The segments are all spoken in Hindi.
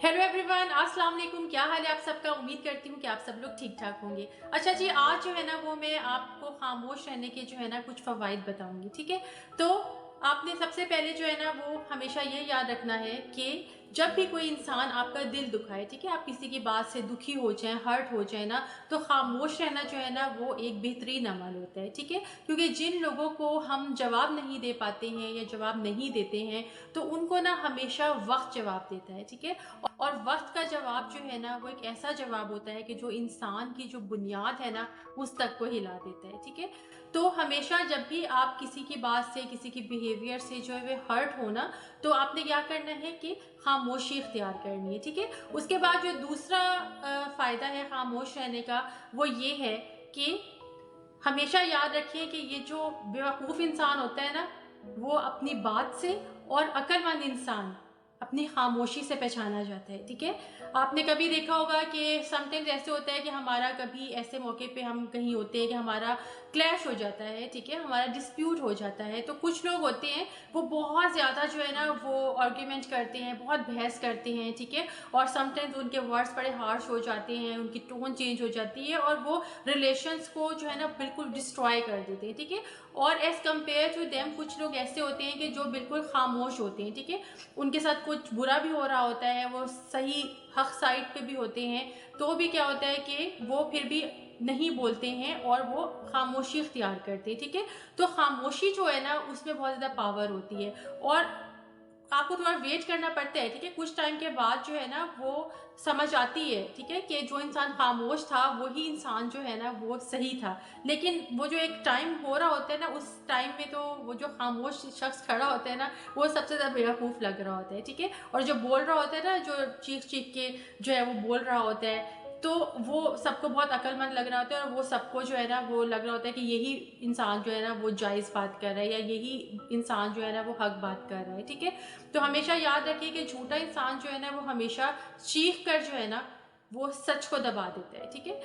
हेलो एवरीवन, अस्सलाम वालेकुम। क्या हाल है आप सबका? उम्मीद करती हूँ कि आप सब लोग ठीक ठाक होंगे। अच्छा जी, आज जो है ना वो मैं आपको खामोश रहने के जो है ना कुछ फ़वाइद बताऊंगी। ठीक है, तो आपने सबसे पहले जो है ना वो हमेशा ये याद रखना है कि जब भी कोई इंसान आपका दिल दुखाए, ठीक है, आप किसी की बात से दुखी हो जाए, हर्ट हो जाए ना, तो खामोश रहना जो है ना वो एक बेहतरीन अमल होता है। ठीक है, क्योंकि जिन लोगों को हम जवाब नहीं दे पाते हैं या जवाब नहीं देते हैं तो उनको ना हमेशा वक्त जवाब देता है। ठीक है, और वक्त का जवाब जो है ना वो एक ऐसा जवाब होता है कि जो इंसान की जो बुनियाद है ना उस तक को हिला देता है। ठीक है, तो हमेशा जब भी आप किसी की बात से, किसी की बिहेवियर से जो है वे हर्ट हो ना, तो आपने क्या करना है कि खामोशी इख्तियार करनी है। ठीक है, उसके बाद जो दूसरा फ़ायदा है खामोश रहने का वो ये है कि हमेशा याद रखिए कि ये जो बेवकूफ़ इंसान होता है ना वो अपनी बात से, और अक्लमंद इंसान अपनी खामोशी से पहचाना जाता है। ठीक है, आपने कभी देखा होगा कि समटाइम्स ऐसे होता है कि हमारा कभी ऐसे मौके पे हम कहीं होते हैं कि हमारा क्लैश हो जाता है। ठीक है, हमारा डिस्प्यूट हो जाता है, तो कुछ लोग होते हैं वो बहुत ज़्यादा जो है ना वो आर्ग्यूमेंट करते हैं, बहुत बहस करते हैं। ठीक है, और समटाइम्स उनके वर्ड्स बड़े हार्श हो जाते हैं, उनकी टोन चेंज हो जाती है और वो रिलेशंस को जो है ना बिल्कुल डिस्ट्रॉय कर देते हैं। ठीक है, और एज कम्पेयर टू देम कुछ लोग ऐसे होते हैं कि जो बिल्कुल खामोश होते हैं। ठीक है, उनके साथ कुछ बुरा भी हो रहा होता है, वो सही हक साइड पे भी होते हैं, तो भी क्या होता है कि वो फिर भी नहीं बोलते हैं और वो खामोशी इख्तियार करते हैं। ठीक है, तो खामोशी जो है ना उसमें बहुत ज़्यादा पावर होती है और आपको थोड़ा वेट करना पड़ता है। ठीक है, कुछ टाइम के बाद जो है ना वो समझ आती है। ठीक है, कि जो इंसान खामोश था वही इंसान जो है ना वो सही था, लेकिन वो जो एक टाइम हो रहा होता है ना उस टाइम में तो वो जो खामोश शख्स खड़ा होता है ना वो सबसे ज़्यादा बेवकूफ़ लग रहा होता है। ठीक है, और जो बोल रहा होता है ना, जो चीख चीख के जो है वो बोल रहा होता है, तो वो सबको बहुत अक्लमंद लग रहा होता है और वो सबको जो है ना वो लग रहा होता है कि यही इंसान जो है ना वो जायज़ बात कर रहा है या यही इंसान जो है ना वो हक बात कर रहा है। ठीक है, तो हमेशा याद रखिए कि झूठा इंसान जो है ना वो हमेशा चीख कर जो है ना वो सच को दबा देता है। ठीक है,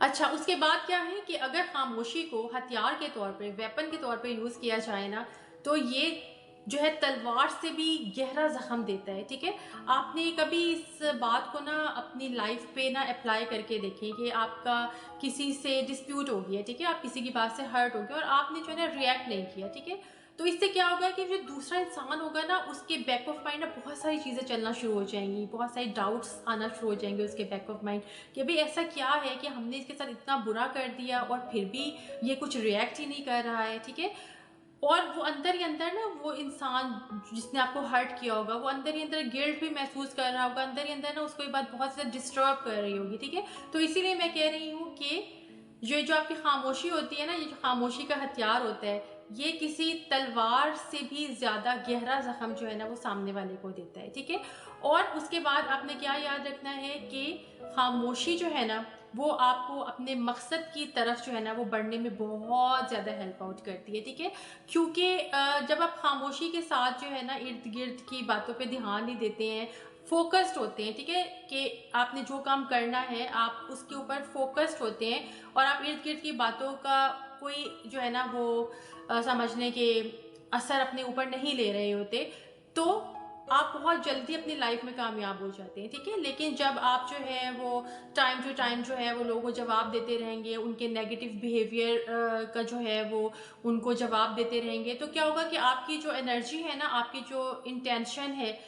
अच्छा, उसके बाद क्या है कि अगर खामोशी को हथियार के तौर पे, वेपन के तौर पे यूज़ किया जाए ना, तो ये जो है तलवार से भी गहरा ज़ख्म देता है। ठीक है, आपने कभी इस बात को ना अपनी लाइफ पे ना अप्लाई करके देखें कि आपका किसी से डिस्प्यूट हो गया। ठीक है, आप किसी की बात से हर्ट हो गए और आपने जो है ना रिएक्ट नहीं किया। ठीक है, तो इससे क्या होगा कि जो दूसरा इंसान होगा ना उसके बैक ऑफ माइंड में बहुत सारी चीज़ें चलना शुरू हो जाएंगी, बहुत सारी डाउट्स आना शुरू हो जाएंगे उसके बैक ऑफ माइंड कि भाई ऐसा क्या है कि हमने इसके साथ इतना बुरा कर दिया और फिर भी ये कुछ रिएक्ट ही नहीं कर रहा है। ठीक है, और वो अंदर ही अंदर ना वो इंसान जिसने आपको हर्ट किया होगा वो अंदर ही अंदर गिल्ट भी महसूस कर रहा होगा, अंदर ही अंदर ना उसको ये बात बहुत ज़्यादा डिस्टर्ब कर रही होगी। ठीक है, तो इसीलिए मैं कह रही हूँ कि ये जो आपकी खामोशी होती है ना, ये जो खामोशी का हथियार होता है, ये किसी तलवार से भी ज़्यादा गहरा ज़ख्म जो है ना वो सामने वाले को देता है। ठीक है, और उसके बाद आपने क्या याद रखना है कि खामोशी जो है ना वो आपको अपने मकसद की तरफ जो है ना वो बढ़ने में बहुत ज़्यादा हेल्प आउट करती है। ठीक है, क्योंकि जब आप खामोशी के साथ जो है ना इर्द गिर्द की बातों पे ध्यान नहीं देते हैं, फोकस्ड होते हैं। ठीक है, कि आपने जो काम करना है आप उसके ऊपर फोकस्ड होते हैं और आप इर्द गिर्द की बातों का कोई जो है ना वो समझने के असर अपने ऊपर नहीं ले रहे होते, तो आप बहुत जल्दी अपनी लाइफ में कामयाब हो जाते हैं। ठीक है, लेकिन जब आप जो है वो टाइम टू टाइम जो है वो लोगों को जवाब देते रहेंगे, उनके नेगेटिव बिहेवियर का जो है वो उनको जवाब देते रहेंगे, तो क्या होगा कि आपकी जो एनर्जी है ना, आपकी जो इंटेंशन है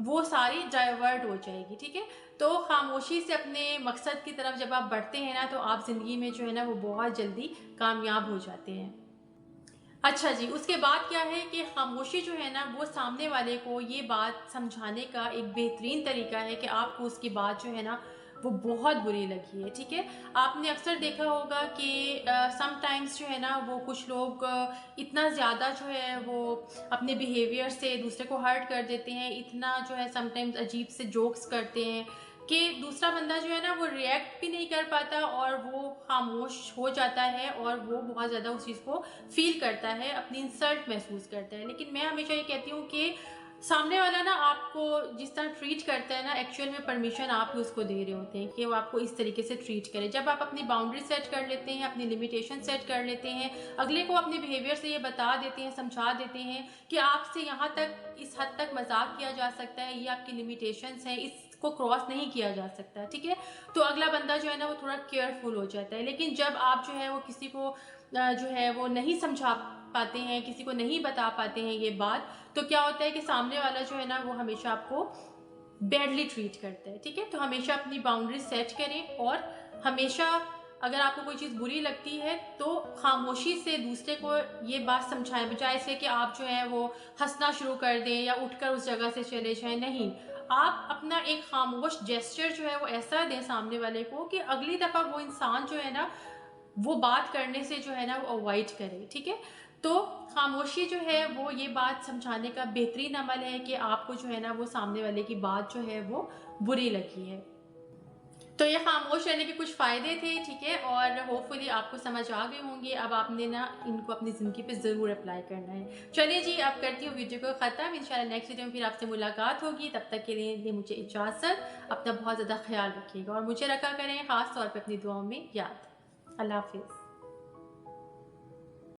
वो सारी डाइवर्ट हो जाएगी। ठीक है, तो खामोशी से अपने मकसद की तरफ जब आप बढ़ते हैं ना तो आप ज़िंदगी में जो है ना वो बहुत जल्दी कामयाब हो जाते हैं। अच्छा जी, उसके बाद क्या है कि खामोशी जो है ना वो सामने वाले को ये बात समझाने का एक बेहतरीन तरीका है कि आपको उसकी बात जो है ना वो बहुत बुरी लगी है। ठीक है, आपने अक्सर देखा होगा कि समटाइम्स जो है ना वो कुछ लोग इतना ज़्यादा जो है वो अपने बिहेवियर से दूसरे को हर्ट कर देते हैं, इतना जो है समटाइम्स अजीब से जोक्स करते हैं कि दूसरा बंदा जो है ना वो रिएक्ट भी नहीं कर पाता और वो खामोश हो जाता है और वो बहुत ज़्यादा उस चीज़ को फील करता है, अपनी इंसल्ट महसूस करता है। लेकिन मैं हमेशा ये कहती हूँ कि सामने वाला ना आपको जिस तरह ट्रीट करता है ना, एक्चुअल में परमिशन आप ही उसको दे रहे होते हैं कि वो आपको इस तरीके से ट्रीट करे। जब आप अपनी बाउंड्री सेट कर लेते हैं, अपनी लिमिटेशन सेट कर लेते हैं, अगले को अपने बिहेवियर से ये बता देते हैं, समझा देते हैं कि आपसे यहाँ तक, इस हद तक मजाक किया जा सकता है, ये आपकी लिमिटेशंस हैं, इसको क्रॉस नहीं किया जा सकता, ठीक है। तो अगला बंदा जो है ना वो थोड़ा केयरफुल हो जाता है। लेकिन जब आप जो है वो किसी को जो है वो नहीं समझा पाते हैं, किसी को नहीं बता पाते हैं ये बात, तो क्या होता है कि सामने वाला जो है ना वो हमेशा आपको बैडली ट्रीट करता है, ठीक है। तो हमेशा अपनी बाउंड्री सेट करें, और हमेशा अगर आपको कोई चीज़ बुरी लगती है तो खामोशी से दूसरे को ये बात समझाएं, बजाय इसके कि आप जो है वो हंसना शुरू कर दें या उठकर उस जगह से चले जाएं। नहीं, आप अपना एक खामोश जेस्चर जो है वो ऐसा दें सामने वाले को कि अगली दफ़ा वो इंसान जो है ना वो बात करने से जो है ना वो अवॉइड करे, ठीक है। तो खामोशी जो है वो ये बात समझाने का बेहतरीन अमल है कि आपको जो है ना वो सामने वाले की बात जो है वो बुरी लगी है। तो ये खामोश रहने के कुछ फ़ायदे थे, ठीक है, और होपफुली आपको समझ आ गए होंगे। अब आपने ना इनको अपनी ज़िंदगी पे ज़रूर अप्लाई करना है। चलिए जी, अब करती हूँ वीडियो को ख़त्म। इंशाल्लाह नेक्स्ट वीडियो में फिर आपसे मुलाकात होगी। तब तक के लिए दे मुझे इजाज़त। अपना बहुत ज़्यादा ख्याल रखिएगा और मुझे रखा करें ख़ास तौर पर अपनी दुआओं में याद। अल्लाह हाफ़िज़।